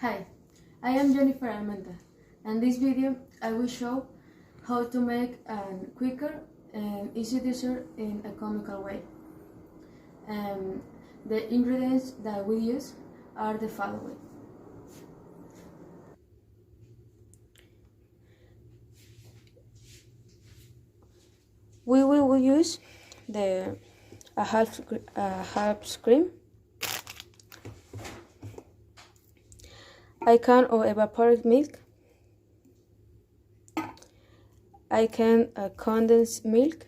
Hi, I am Jennyfer Armenta, and this video I will show how to make a quicker and easy dessert in a comical way. The ingredients that we use are the following. We will use a half cream, a can of evaporated milk, a can of condensed milk,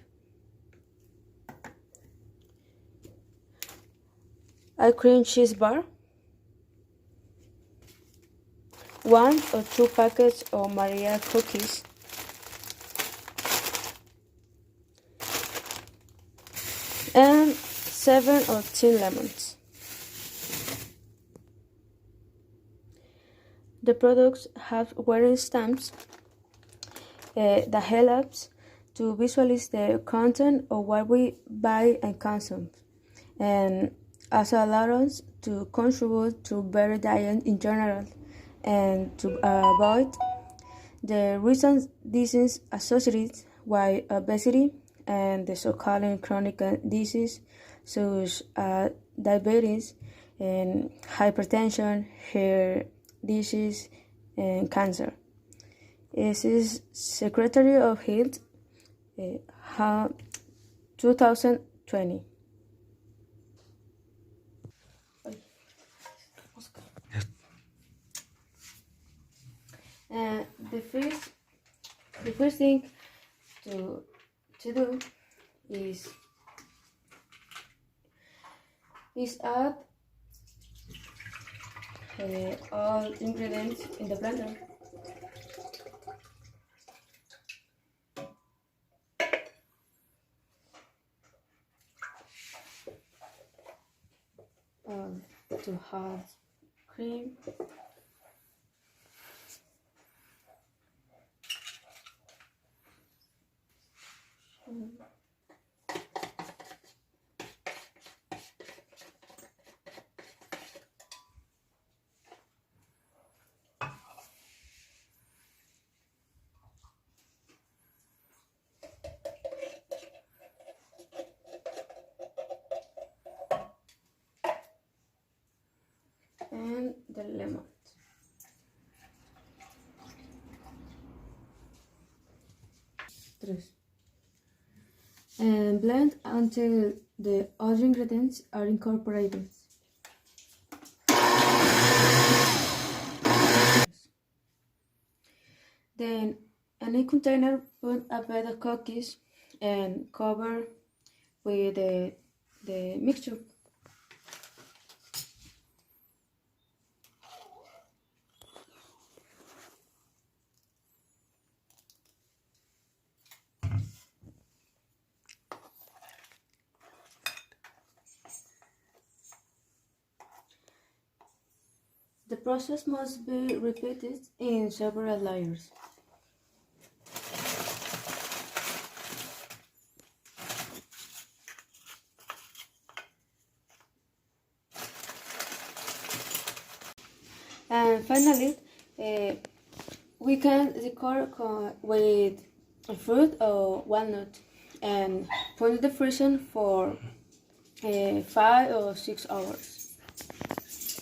a cream cheese bar, 1 or 2 packets of Maria cookies, and 7 or 10 lemons. The products have wearing stamps that help us to visualize the content of what we buy and consume, and also allow us to contribute to better diet in general and to avoid the recent diseases associated with obesity and the so-called chronic disease such as diabetes and hypertension, hair disease, and cancer. This is Secretary of Health 2020. The first thing to do is add all ingredients in the blender. To have cream, and the lemon. And blend until the other ingredients are incorporated. Then, in a container, put a bed of cookies and cover with the mixture. The process must be repeated in several layers. And finally, we can decorate with fruit or walnut and put in the freezer for 5 or 6 hours.